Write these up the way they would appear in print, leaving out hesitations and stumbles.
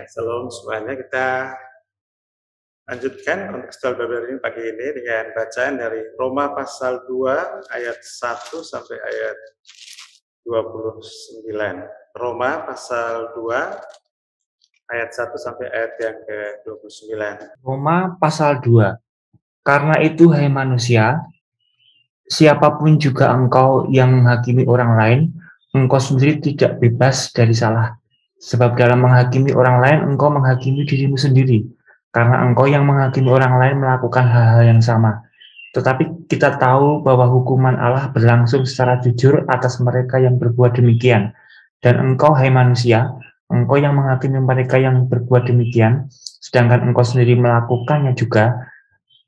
Shalom semuanya, kita lanjutkan untuk studi Bible ini pagi ini dengan bacaan dari Roma pasal 2 ayat 1 sampai ayat 29. Roma pasal 2 ayat 1 sampai ayat yang ke-29. Roma pasal 2. Karena itu, hai manusia, siapapun juga engkau yang menghakimi orang lain, engkau sendiri tidak bebas dari salah. Sebab dalam menghakimi orang lain, engkau menghakimi dirimu sendiri, karena engkau yang menghakimi orang lain melakukan hal-hal yang sama. Tetapi kita tahu bahwa hukuman Allah berlangsung secara jujur atas mereka yang berbuat demikian. Dan engkau, hai manusia, engkau yang menghakimi mereka yang berbuat demikian, sedangkan engkau sendiri melakukannya juga,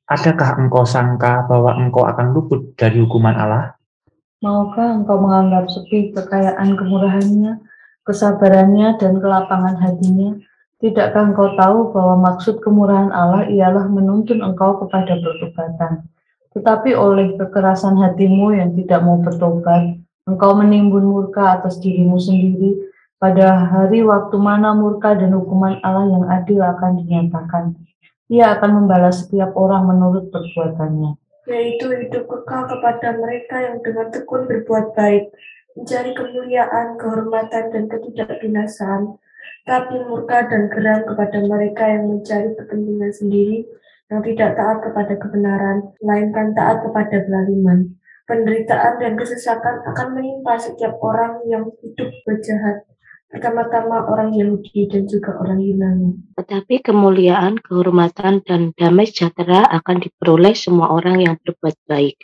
adakah engkau sangka bahwa engkau akan luput dari hukuman Allah? Maukah engkau menganggap sepi kekayaan kemurahannya, kesabarannya, dan kelapangan hatinya? Tidakkah engkau tahu bahwa maksud kemurahan Allah ialah menuntun engkau kepada pertobatan? Tetapi oleh kekerasan hatimu yang tidak mau bertobat, engkau menimbun murka atas dirimu sendiri pada hari waktu mana murka dan hukuman Allah yang adil akan dinyatakan. Ia akan membalas setiap orang menurut perbuatannya, yaitu hidup kekal kepada mereka yang dengan tekun berbuat baik, mencari kemuliaan, kehormatan, dan ketidakbinasaan, tapi murka dan geram kepada mereka yang mencari kepentingan sendiri, yang tidak taat kepada kebenaran, melainkan taat kepada kezaliman. Penderitaan dan kesesakan akan menimpa setiap orang yang hidup berjahat, pertama-tama orang Yahudi dan juga orang Yunani. Tetapi kemuliaan, kehormatan, dan damai sejahtera akan diperoleh semua orang yang berbuat baik.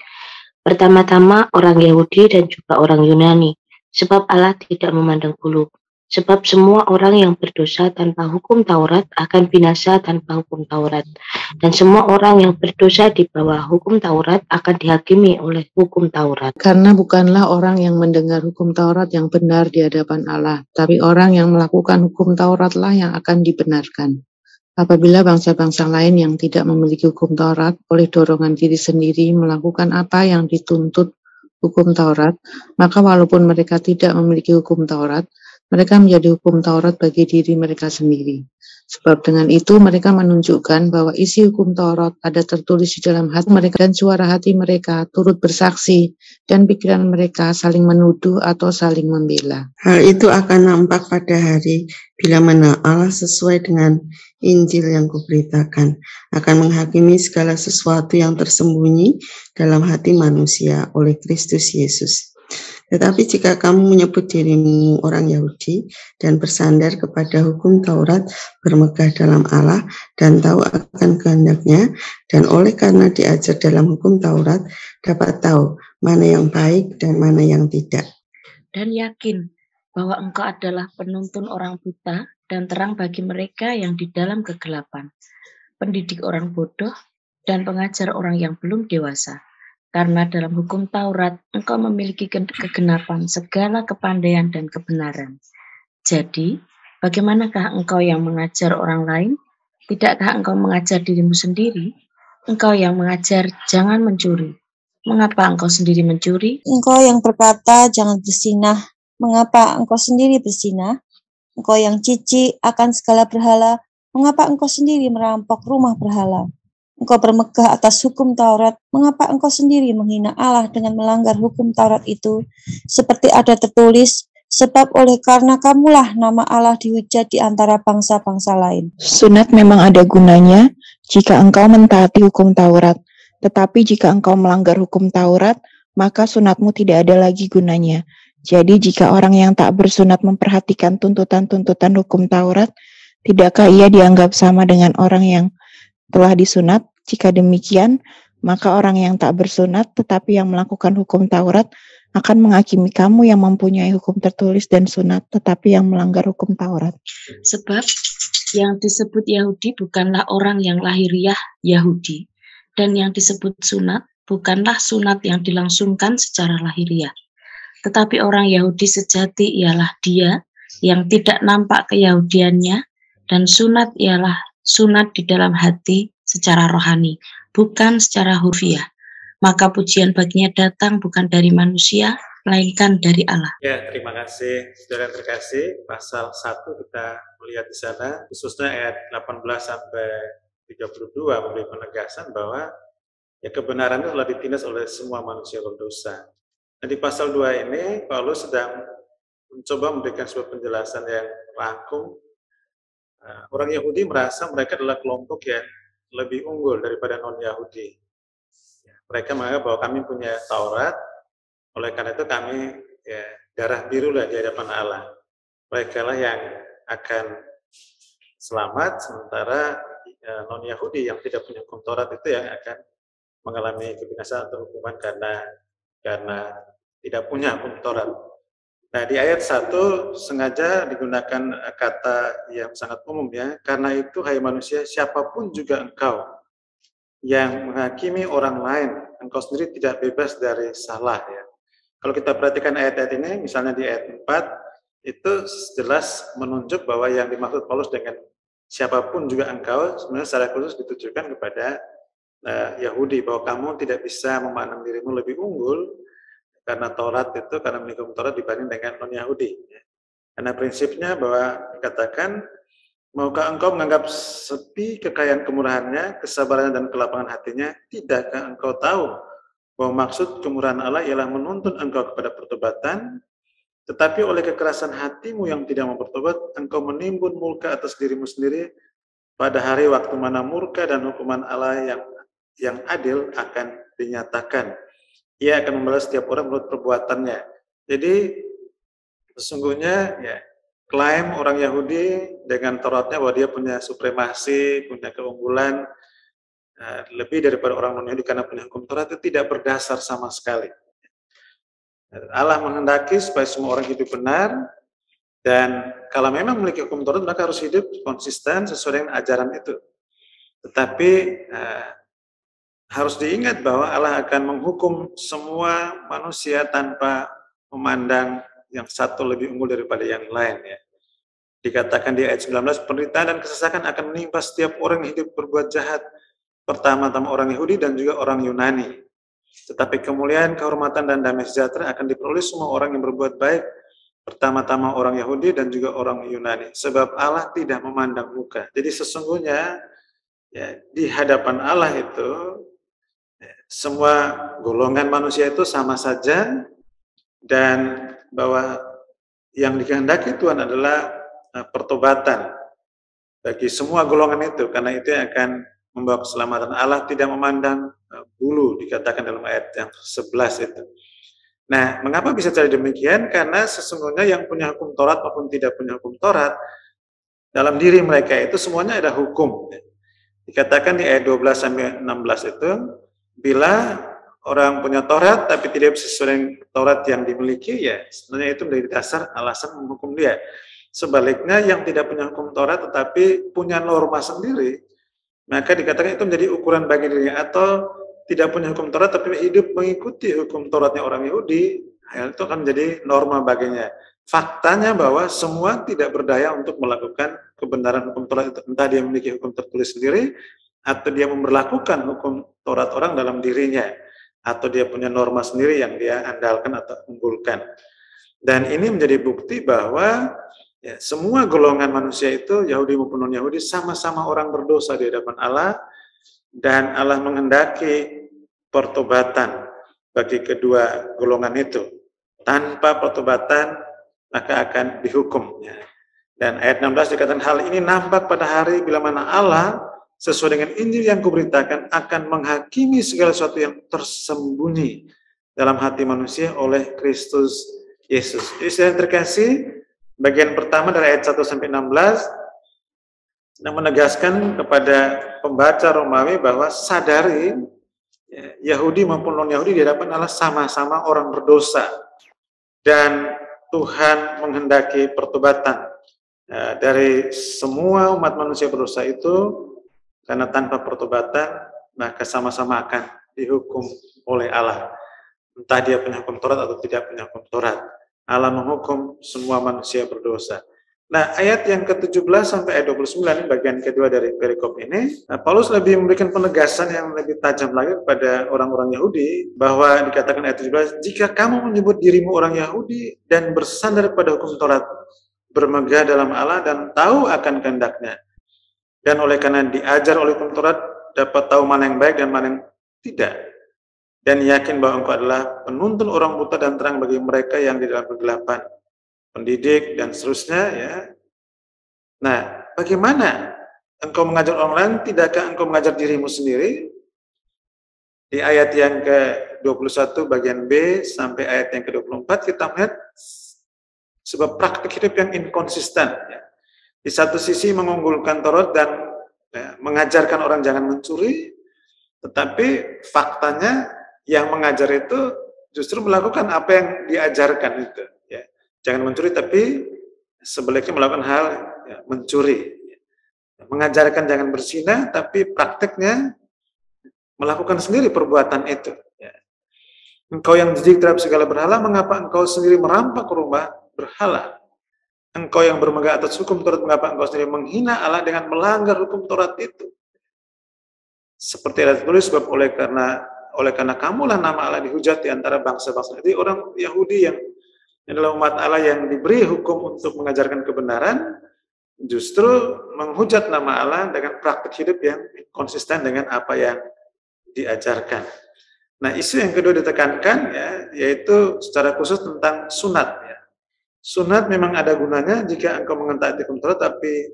Pertama-tama orang Yahudi dan juga orang Yunani, sebab Allah tidak memandang bulu. Sebab semua orang yang berdosa tanpa hukum Taurat akan binasa tanpa hukum Taurat. Dan semua orang yang berdosa di bawah hukum Taurat akan dihakimi oleh hukum Taurat. Karena bukanlah orang yang mendengar hukum Taurat yang benar di hadapan Allah, tapi orang yang melakukan hukum Tauratlah yang akan dibenarkan. Apabila bangsa-bangsa lain yang tidak memiliki hukum Taurat oleh dorongan diri sendiri melakukan apa yang dituntut hukum Taurat, maka walaupun mereka tidak memiliki hukum Taurat, mereka menjadi hukum Taurat bagi diri mereka sendiri. Sebab dengan itu mereka menunjukkan bahwa isi hukum Taurat ada tertulis di dalam hati mereka, dan suara hati mereka turut bersaksi, dan pikiran mereka saling menuduh atau saling membela. Hal itu akan nampak pada hari bila mana Allah sesuai dengan Injil yang kuberitakan akan menghakimi segala sesuatu yang tersembunyi dalam hati manusia oleh Kristus Yesus. Tetapi jika kamu menyebut dirimu orang Yahudi dan bersandar kepada hukum Taurat, bermegah dalam Allah dan tahu akan kehendaknya, dan oleh karena diajar dalam hukum Taurat, dapat tahu mana yang baik dan mana yang tidak. Dan yakin bahwa engkau adalah penuntun orang buta dan terang bagi mereka yang di dalam kegelapan, pendidik orang bodoh dan pengajar orang yang belum dewasa. Karena dalam hukum Taurat, engkau memiliki kegenapan segala kepandaian dan kebenaran. Jadi, bagaimanakah engkau yang mengajar orang lain? Tidakkah engkau mengajar dirimu sendiri? Engkau yang mengajar, jangan mencuri. Mengapa engkau sendiri mencuri? Engkau yang berkata, jangan berzinah. Mengapa engkau sendiri berzinah? Engkau yang jijik akan segala berhala. Mengapa engkau sendiri merampok rumah berhala? Engkau bermegah atas hukum Taurat, mengapa engkau sendiri menghina Allah dengan melanggar hukum Taurat itu? Seperti ada tertulis, sebab oleh karena kamulah nama Allah dihujat di antara bangsa-bangsa lain. Sunat memang ada gunanya jika engkau mentaati hukum Taurat, tetapi jika engkau melanggar hukum Taurat, maka sunatmu tidak ada lagi gunanya. Jadi jika orang yang tak bersunat memperhatikan tuntutan-tuntutan hukum Taurat, tidakkah ia dianggap sama dengan orang yang telah disunat? Jika demikian, maka orang yang tak bersunat tetapi yang melakukan hukum Taurat akan menghakimi kamu yang mempunyai hukum tertulis dan sunat tetapi yang melanggar hukum Taurat. Sebab yang disebut Yahudi bukanlah orang yang lahiriah Yahudi, dan yang disebut sunat bukanlah sunat yang dilangsungkan secara lahiriah. Tetapi orang Yahudi sejati ialah dia yang tidak nampak keyahudiannya, dan sunat ialah sunat di dalam hati secara rohani, bukan secara hurfiah. Maka pujian baginya datang bukan dari manusia, melainkan dari Allah. Ya, terima kasih saudara yang terkasih. Pasal 1 kita melihat di sana, khususnya ayat 18 sampai 32 memberi penegasan bahwa ya kebenaran itu telah ditindas oleh semua manusia berdosa. Nah, di pasal 2 ini Paulus sedang mencoba memberikan sebuah penjelasan yang rangkum. Orang Yahudi merasa mereka adalah kelompok yang lebih unggul daripada non-Yahudi. Mereka menganggap bahwa kami punya Taurat, oleh karena itu kami ya, darah biru lah di hadapan Allah. Mereka lah yang akan selamat, sementara non-Yahudi yang tidak punya hukum Taurat itu yang akan mengalami kebinasaan atau hukuman karena tidak punya hukum Taurat. Nah, di ayat 1 sengaja digunakan kata yang sangat umum ya. Karena itu, hai manusia, siapapun juga engkau yang menghakimi orang lain, engkau sendiri tidak bebas dari salah ya. Kalau kita perhatikan ayat-ayat ini, misalnya di ayat 4, itu jelas menunjuk bahwa yang dimaksud Paulus dengan siapapun juga engkau, sebenarnya secara khusus ditujukan kepada Yahudi, bahwa kamu tidak bisa memandang dirimu lebih unggul karena Taurat itu, karena memiliki Taurat dibanding dengan non-Yahudi. Karena prinsipnya bahwa dikatakan, maukah engkau menganggap sepi kekayaan kemurahannya, kesabarannya dan kelapangan hatinya? Tidakkah engkau tahu bahwa maksud kemurahan Allah ialah menuntun engkau kepada pertobatan, tetapi oleh kekerasan hatimu yang tidak mau bertobat, engkau menimbun murka atas dirimu sendiri pada hari waktu mana murka dan hukuman Allah yang adil akan dinyatakan. Ia akan membalas setiap orang menurut perbuatannya. Jadi sesungguhnya ya, klaim orang Yahudi dengan Tauratnya bahwa dia punya supremasi, punya keunggulan lebih daripada orang non-Yahudi karena punya hukum Taurat itu tidak berdasar sama sekali. Allah menghendaki supaya semua orang hidup benar, dan kalau memang memiliki hukum Taurat maka harus hidup konsisten sesuai dengan ajaran itu. Tetapi harus diingat bahwa Allah akan menghukum semua manusia tanpa memandang yang satu lebih unggul daripada yang lain ya. Dikatakan di ayat 19, penderitaan dan kesesakan akan menimpa setiap orang yang hidup berbuat jahat, pertama-tama orang Yahudi dan juga orang Yunani. Tetapi kemuliaan, kehormatan dan damai sejahtera akan diperoleh semua orang yang berbuat baik, pertama-tama orang Yahudi dan juga orang Yunani. Sebab Allah tidak memandang muka. Jadi sesungguhnya ya, di hadapan Allah itu semua golongan manusia itu sama saja, dan bahwa yang dikehendaki Tuhan adalah pertobatan bagi semua golongan itu, karena itu yang akan membawa keselamatan. Allah tidak memandang bulu, dikatakan dalam ayat yang 11 itu. Nah, mengapa bisa jadi demikian? Karena sesungguhnya yang punya hukum Taurat maupun tidak punya hukum Taurat, dalam diri mereka itu semuanya ada hukum. Dikatakan di ayat 12 sampai 16 itu, bila orang punya Taurat tapi tidak sesuai dengan Taurat yang dimiliki, ya sebenarnya itu menjadi dasar alasan menghukum dia. Sebaliknya yang tidak punya hukum Taurat tetapi punya norma sendiri, maka dikatakan itu menjadi ukuran bagi dirinya. Atau tidak punya hukum Taurat tapi hidup mengikuti hukum Tauratnya orang Yahudi, hal itu akan menjadi norma baginya. Faktanya bahwa semua tidak berdaya untuk melakukan kebenaran hukum Taurat itu. Entah dia memiliki hukum tertulis sendiri, atau dia memberlakukan hukum Taurat orang dalam dirinya, atau dia punya norma sendiri yang dia andalkan atau unggulkan. Dan ini menjadi bukti bahwa ya, semua golongan manusia itu, Yahudi maupun non-Yahudi, sama-sama orang berdosa di hadapan Allah, dan Allah menghendaki pertobatan bagi kedua golongan itu. Tanpa pertobatan maka akan dihukum. Dan ayat 16 dikatakan, hal ini nampak pada hari bila mana Allah sesuai dengan Injil yang kuberitakan akan menghakimi segala sesuatu yang tersembunyi dalam hati manusia oleh Kristus Yesus. Jadi yang terkasih, bagian pertama dari ayat 1 sampai 16 yang menegaskan kepada pembaca Romawi bahwa sadari Yahudi maupun non-Yahudi di hadapan Allah sama-sama orang berdosa, dan Tuhan menghendaki pertobatan dari semua umat manusia berdosa itu, karena tanpa pertobatan maka sama-sama akan dihukum oleh Allah. Entah dia punya hukum Taurat atau tidak punya hukum Taurat, Allah menghukum semua manusia berdosa. Nah, ayat yang ke-17 sampai ayat 29 ini bagian kedua dari perikop ini, Paulus lebih memberikan penegasan yang lebih tajam lagi kepada orang-orang Yahudi, bahwa dikatakan ayat 17, jika kamu menyebut dirimu orang Yahudi dan bersandar pada hukum Taurat, bermegah dalam Allah dan tahu akan kehendaknya, dan oleh karena diajar oleh hukum Taurat, dapat tahu mana yang baik dan mana yang tidak, dan yakin bahwa engkau adalah penuntun orang buta dan terang bagi mereka yang di dalam kegelapan, pendidik, dan seterusnya, ya. Nah, bagaimana engkau mengajar orang lain, tidakkah engkau mengajar dirimu sendiri? Di ayat yang ke-21 bagian B sampai ayat yang ke-24 kita melihat sebuah praktik hidup yang inkonsisten, ya. Di satu sisi mengunggulkan Taurat dan mengajarkan orang jangan mencuri, tetapi faktanya yang mengajar itu justru melakukan apa yang diajarkan itu, ya. Jangan mencuri, tapi sebaliknya melakukan hal, ya, mencuri. Mengajarkan jangan berzina, tapi prakteknya melakukan sendiri perbuatan itu, ya. Engkau yang jijik terhadap segala berhala, mengapa engkau sendiri merampak rumah berhala? Engkau yang bermegah atas hukum Taurat, mengapa engkau sendiri menghina Allah dengan melanggar hukum Taurat itu? Seperti ada tulis, sebab oleh karena kamulah nama Allah dihujat di antara bangsa-bangsa. Jadi orang Yahudi yang adalah umat Allah yang diberi hukum untuk mengajarkan kebenaran, justru menghujat nama Allah dengan praktik hidup yang konsisten dengan apa yang diajarkan. Nah, isu yang kedua ditekankan, ya, yaitu secara khusus tentang sunat, ya. Sunat memang ada gunanya jika engkau mengentaati hukum Taurat, tapi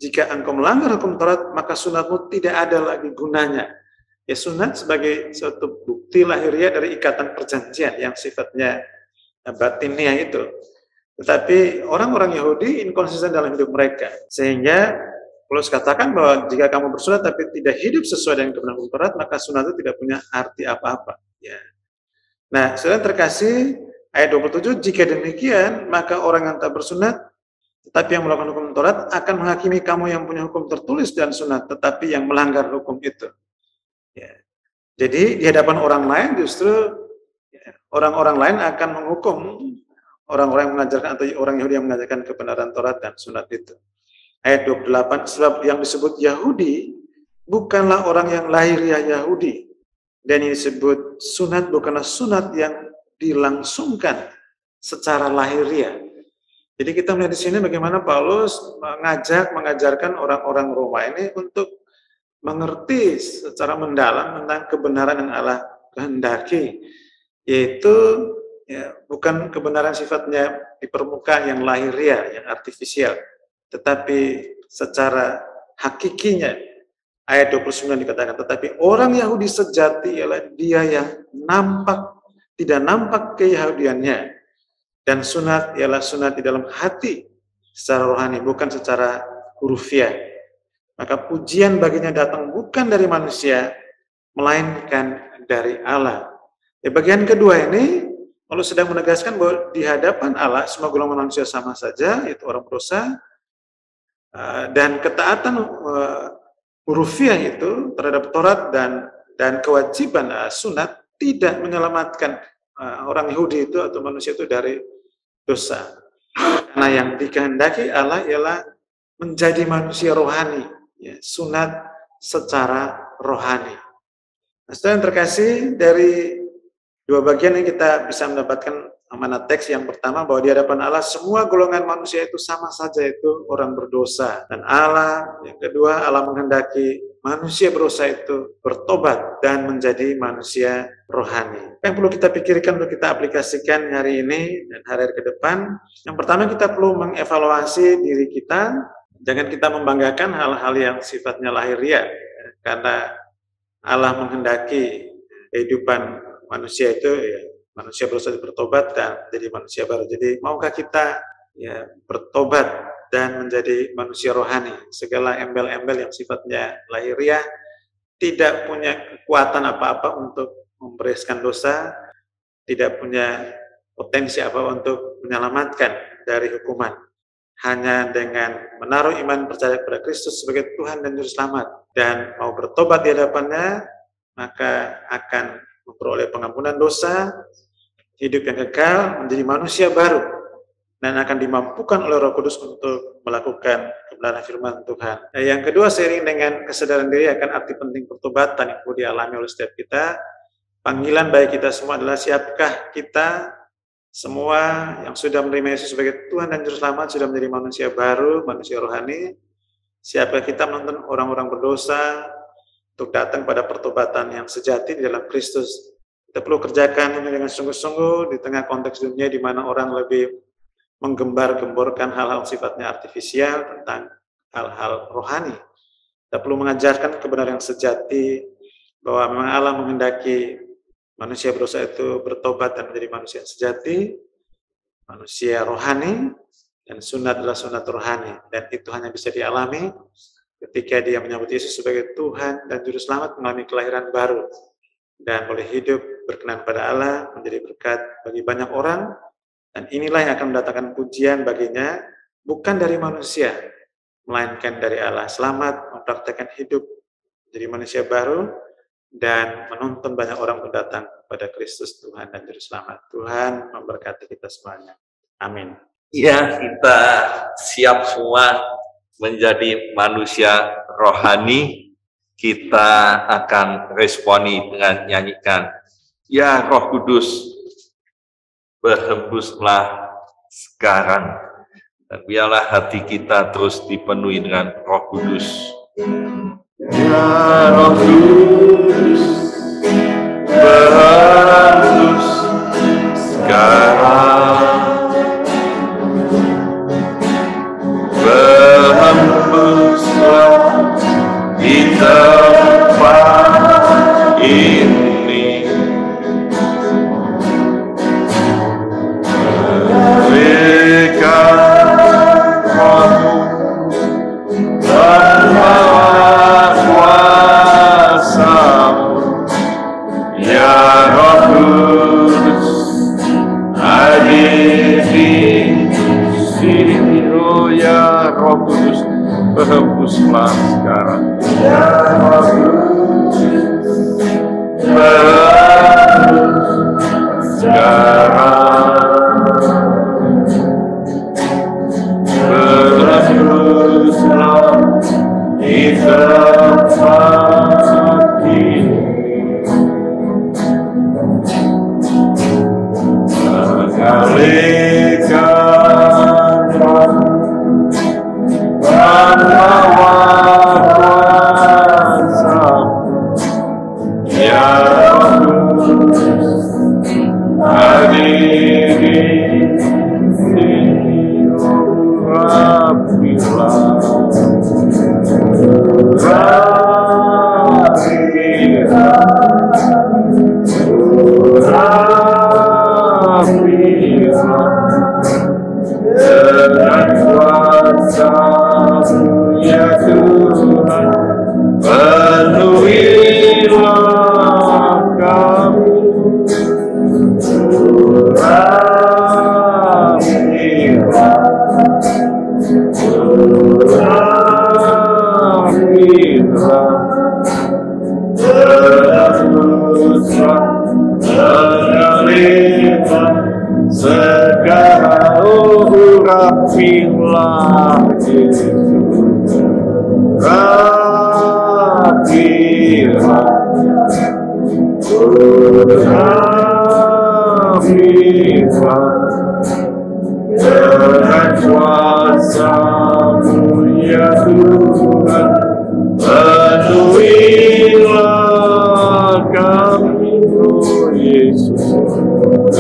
jika engkau melanggar hukum Taurat, maka sunatmu tidak ada lagi gunanya. Ya, sunat sebagai suatu bukti lahiriah dari ikatan perjanjian yang sifatnya batiniah itu. Tetapi orang-orang Yahudi inkonsisten dalam hidup mereka, sehingga Paulus katakan bahwa jika kamu bersunat tapi tidak hidup sesuai dengan kebenaran hukum Taurat, maka sunat itu tidak punya arti apa-apa, ya. Nah, saudara terkasih, ayat 27, jika demikian, maka orang yang tak bersunat tetapi yang melakukan hukum Taurat akan menghakimi kamu yang punya hukum tertulis dan sunat, tetapi yang melanggar hukum itu, ya. Jadi di hadapan orang lain justru orang-orang lain akan menghukum orang-orang yang mengajarkan atau orang Yahudi yang mengajarkan kebenaran Taurat dan sunat itu. Ayat 28, sebab yang disebut Yahudi bukanlah orang yang lahiriah Yahudi, dan yang disebut sunat bukanlah sunat yang dilangsungkan secara lahiriah. Jadi kita melihat di sini bagaimana Paulus mengajarkan orang-orang Roma ini untuk mengerti secara mendalam tentang kebenaran yang Allah kehendaki, yaitu, ya, bukan kebenaran sifatnya di permukaan yang lahiriah, yang artifisial, tetapi secara hakikinya. Ayat 29 dikatakan, tetapi orang Yahudi sejati ialah dia yang tidak nampak keyahudiannya, dan sunat ialah sunat di dalam hati secara rohani, bukan secara hurufiah. Maka pujian baginya datang bukan dari manusia, melainkan dari Allah. Di bagian kedua ini, Paulus sedang menegaskan bahwa di hadapan Allah semua golongan manusia sama saja, yaitu orang berdosa, dan ketaatan hurufiah itu terhadap Taurat dan kewajiban sunat tidak menyelamatkan orang Yahudi itu atau manusia itu dari dosa. Karena yang dikehendaki Allah ialah menjadi manusia rohani, ya, sunat secara rohani. Nah, setelah yang terkasih, dari dua bagian yang kita bisa mendapatkan amanat teks. Yang pertama, bahwa di hadapan Allah semua golongan manusia itu sama saja, itu orang berdosa. Dan Allah, yang kedua, Allah menghendaki manusia berdosa itu bertobat dan menjadi manusia rohani. Apa yang perlu kita pikirkan, perlu kita aplikasikan hari ini dan hari ke depan? Yang pertama, kita perlu mengevaluasi diri kita. Jangan kita membanggakan hal-hal yang sifatnya lahiriah, karena Allah menghendaki kehidupan manusia itu, ya, manusia berusaha bertobat dan menjadi manusia baru. Jadi maukah kita, ya, bertobat dan menjadi manusia rohani? Segala embel-embel yang sifatnya lahiriah tidak punya kekuatan apa-apa untuk membereskan dosa, tidak punya potensi apa untuk menyelamatkan dari hukuman. Hanya dengan menaruh iman percaya kepada Kristus sebagai Tuhan dan Juru Selamat dan mau bertobat di hadapannya, maka akan memperoleh pengampunan dosa, hidup yang kekal, menjadi manusia baru. dan akan dimampukan oleh Roh Kudus untuk melakukan kebenaran firman Tuhan. Yang kedua, seiring dengan kesadaran diri akan arti penting pertobatan yang perlu dialami oleh setiap kita, panggilan bagi kita semua adalah siapkah kita semua yang sudah menerima Yesus sebagai Tuhan dan Juru Selamat, sudah menjadi manusia baru, manusia rohani. Siapkah kita menuntun orang-orang berdosa untuk datang pada pertobatan yang sejati di dalam Kristus. Kita perlu kerjakan ini dengan sungguh-sungguh di tengah konteks dunia di mana orang lebih menggembar-gemborkan hal-hal sifatnya artifisial tentang hal-hal rohani. Kita perlu mengajarkan kebenaran yang sejati bahwa memang Allah menghendaki manusia berdosa itu bertobat dan menjadi manusia yang sejati, manusia rohani, dan sunat adalah sunat rohani. Dan itu hanya bisa dialami ketika dia menyambut Yesus sebagai Tuhan dan Juru Selamat, mengalami kelahiran baru, dan boleh hidup berkenan pada Allah, menjadi berkat bagi banyak orang. Dan inilah yang akan mendatangkan pujian baginya, bukan dari manusia, melainkan dari Allah. Selamat mempraktekkan hidup menjadi manusia baru, dan menuntun banyak orang datang pada Kristus Tuhan dan Juru Selamat. Tuhan memberkati kita semuanya. Amin. Ya, kita siap semua menjadi manusia rohani. Kita akan responi dengan nyanyikan, ya Roh Kudus, berhembuslah sekarang, dan biarlah hati kita terus dipenuhi dengan Roh Kudus. Ya Roh Kudus, berhembus sekarang, berhembuslah di tempat ini. Berikan Roh-Mu membawa kuasa-Mu, ya Roh Kudus, hadir di sini. Oh ya Roh Kudus, berhembuslah sekarang. Ya Roh Kudus, berhembus sekarang. Berhembuslah di tempat ini. Mengalihkan membawa kuasa-Mu, ya Kudus, hadiri urapilah, dengan kuasa-Mu ya Tuhan, penuhilah kami, urapilah, berhembuslah, mengalirkan segala urapilah Yesus, urapilah, urapilah, dengan kuasa-Mu ya Tuhan, penuhilah kami, oh Yesus, urapilah,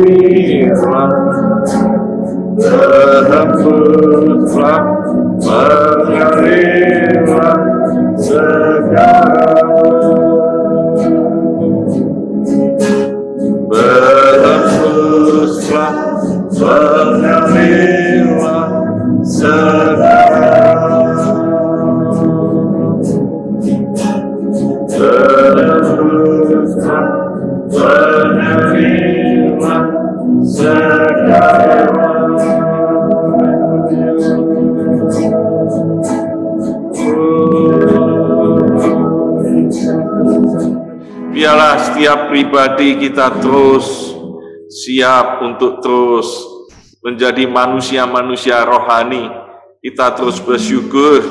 urapilah, berhembuslah, mengalirlah segala, berhembuslah, mengalirlah segala, berhembuslah, mengalirlah segala. Oh Biarlah setiap pribadi kita terus siap untuk terus menjadi manusia-manusia rohani. Kita terus bersyukur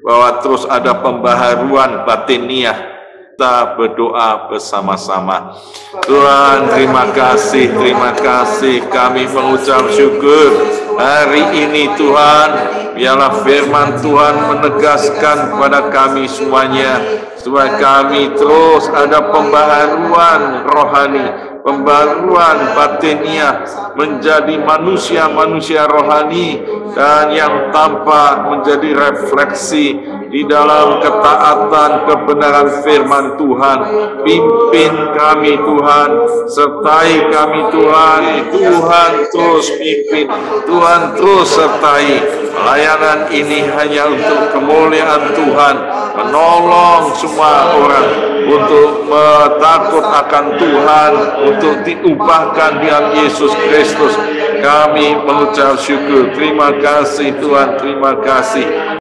bahwa terus ada pembaharuan batiniah. Kita berdoa bersama-sama. Tuhan, terima kasih kami mengucap syukur hari ini Tuhan. Biarlah firman Tuhan menegaskan kepada kami semuanya, supaya kami terus ada pembaharuan rohani, pembaharuan batiniah, menjadi manusia-manusia rohani, dan yang tampak menjadi refleksi di dalam ketaatan kebenaran firman Tuhan. Pimpin kami Tuhan, sertai kami Tuhan. Tuhan terus pimpin, Tuhan terus sertai. Pelayanan ini hanya untuk kemuliaan Tuhan, menolong semua orang untuk takut akan Tuhan, untuk diubahkan di dalam Yesus Kristus. Kami mengucap syukur. Terima kasih Tuhan, terima kasih.